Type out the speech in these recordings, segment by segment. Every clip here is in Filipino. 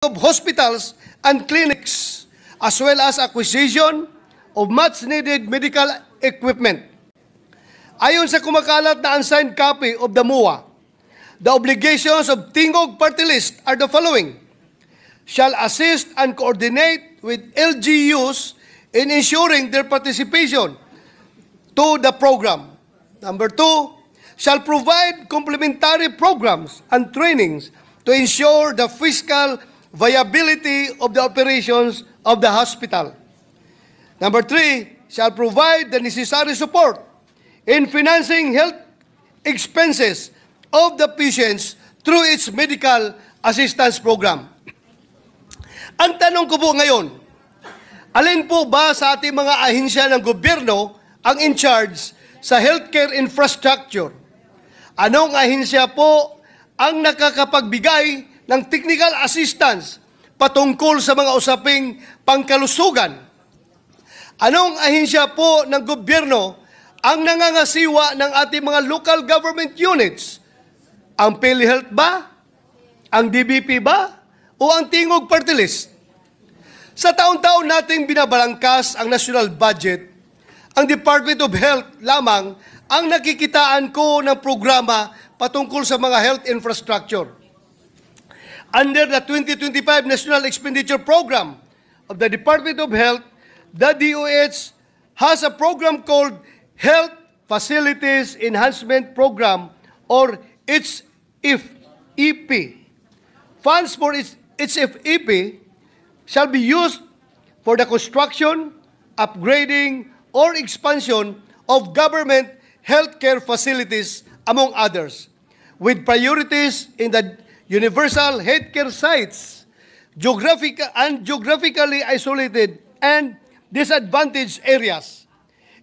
of hospitals and clinics, as well as acquisition of much-needed medical equipment. Ayon sa kumakalat na unsigned copy of the MOA, the obligations of Tingog Party List are the following: shall assist and coordinate with LGUs in ensuring their participation to the program. Number 2, shall provide complementary programs and trainings to ensure the fiscal viability of the operations of the hospital. Number 3, shall provide the necessary support in financing health expenses of the patients through its medical assistance program. Ang tanong ko po ngayon, alin po ba sa ating mga ahensya ng gobyerno ang in charge sa healthcare infrastructure? Anong ahensya po ang nakakapagbigay ng technical assistance patungkol sa mga usaping pangkalusugan? Anong ahensya po ng gobyerno ang nangangasiwa ng ating mga local government units? Ang PhilHealth ba? Ang DBP ba? O ang Tingog Party List? Sa taon-taon nating binabalangkas ang national budget, ang Department of Health lamang ang nakikitaan ko ng programa patungkol sa mga health infrastructure. Under the 2025 National Expenditure Program of the Department of Health, the DOH has a program called Health Facilities Enhancement Program, or HFEP. Funds for its HFEP shall be used for the construction, upgrading, or expansion of government healthcare facilities, among others, with priorities in the universal healthcare sites, geographically isolated and disadvantaged areas,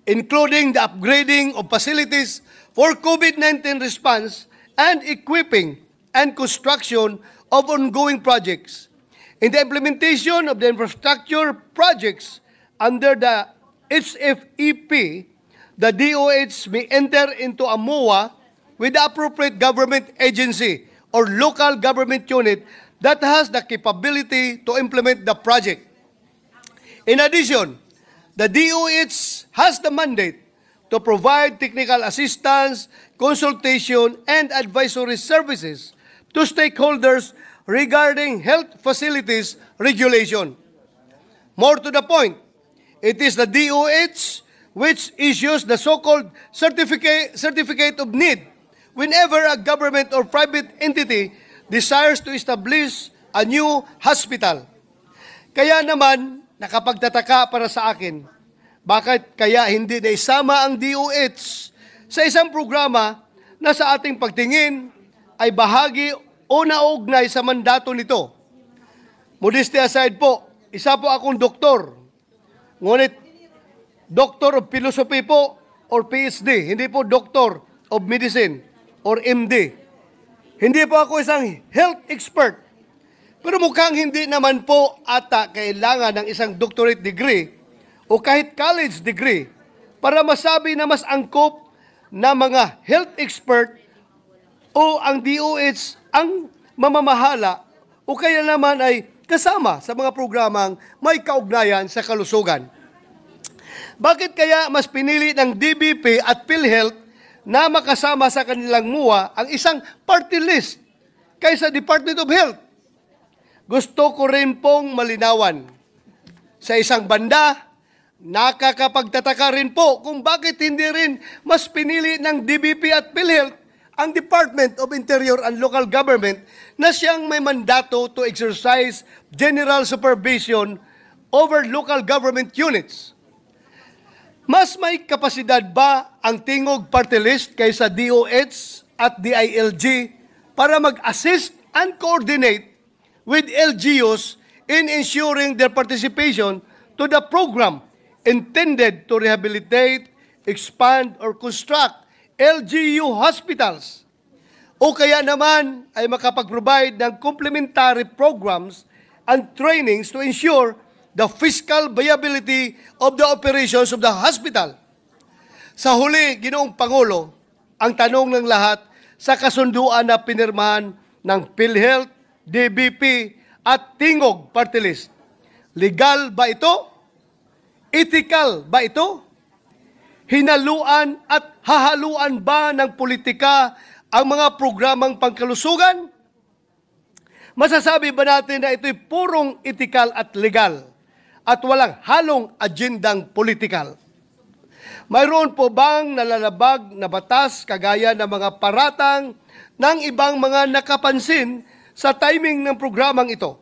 including the upgrading of facilities for COVID-19 response and equipping and construction of ongoing projects. In the implementation of the infrastructure projects under the HFEP, the DOH may enter into a MOA with the appropriate government agency or local government unit that has the capability to implement the project. In addition, the DOH has the mandate to provide technical assistance, consultation, and advisory services to stakeholders regarding health facilities regulation. More to the point, it is the DOH which issues the so-called certificate of need whenever a government or private entity desires to establish a new hospital. Kaya naman, nakapagtataka para sa akin, bakit kaya hindi na isama ang DOH sa isang programa na sa ating pagtingin ay bahagi o naugnay sa mandato nito. Modesty aside po, isa po akong doktor. Ngunit, Doctor of Philosophy po or PhD, hindi po Doctor of Medicine or MD. Hindi po ako isang health expert. Pero mukhang hindi naman po ata kailangan ng isang doctorate degree o kahit college degree para masabi na mas angkop na mga health expert o ang DOH ang mamamahala o kaya naman ay kasama sa mga programang may kaugnayan sa kalusugan. Bakit kaya mas pinili ng DBP at PhilHealth na makasama sa kanilang MOA ang isang party list kaysa Department of Health? Gusto ko rin pong malinawan. Sa isang banda, nakakapagtataka rin po kung bakit hindi rin mas pinili ng DBP at PhilHealth ang Department of Interior and Local Government na siyang may mandato to exercise general supervision over local government units. Mas may kapasidad ba ang Tingog Party List kaysa DOH at DILG para mag-assist and coordinate with LGUs in ensuring their participation to the program intended to rehabilitate, expand, or construct LGU hospitals? O kaya naman ay makapag-provide ng complementary programs and trainings to ensure the fiscal viability of the operations of the hospital. Sa huli, Ginoong Pangulo, ang tanong ng lahat sa kasunduan na pinirmahan ng PhilHealth, DBP at Tingog Party List. Legal ba ito? Ethical ba ito? Hinaluan at hahaluan ba ng politika ang mga programang pangkalusugan? Masasabi ba natin na ito'y purong ethical at legal at walang halong agendang politikal? Mayroon po bang nalalabag na batas kagaya ng mga paratang ng ibang mga nakapansin sa timing ng programang ito?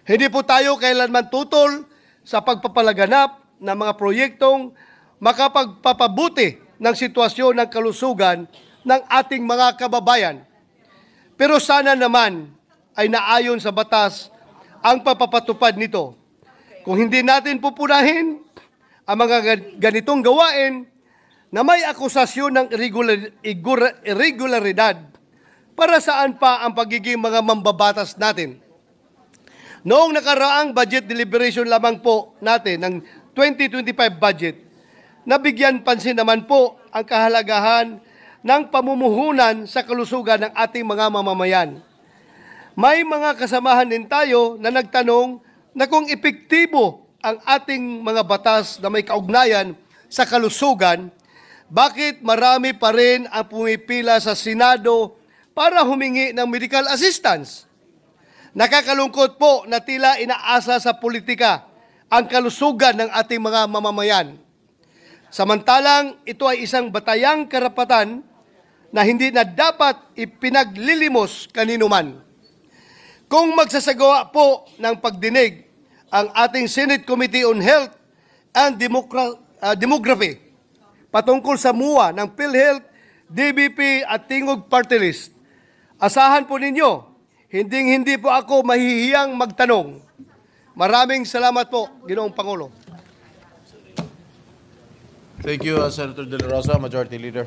Hindi po tayo kailanman tutol sa pagpapalaganap ng mga proyektong makapagpapabuti ng sitwasyon ng kalusugan ng ating mga kababayan. Pero sana naman ay naayon sa batas ang papapatupad nito. Kung hindi natin pupunahin ang mga ganitong gawain na may akusasyon ng irregularidad, para saan pa ang pagiging mga mambabatas natin? Noong nakaraang budget deliberation lamang po natin ng 2025 budget, nabigyan pansin naman po ang kahalagahan ng pamumuhunan sa kalusugan ng ating mga mamamayan. May mga kasamahan din tayo na nagtanong na kung epektibo ang ating mga batas na may kaugnayan sa kalusugan, bakit marami pa rin ang pumipila sa Senado para humingi ng medical assistance? Nakakalungkot po na tila inaasa sa politika ang kalusugan ng ating mga mamamayan. Samantalang ito ay isang batayang karapatan na hindi na dapat ipinaglilimos kaninuman. Kung magsasagawa po ng pagdinig ang ating Senate Committee on Health and Demography patungkol sa MUA ng PhilHealth, DBP at Tingog Party List, asahan po ninyo, hindi po ako mahihiyang magtanong. Maraming salamat po, Ginoong Pangulo. Thank you, Senator De La Rosa, Majority Leader.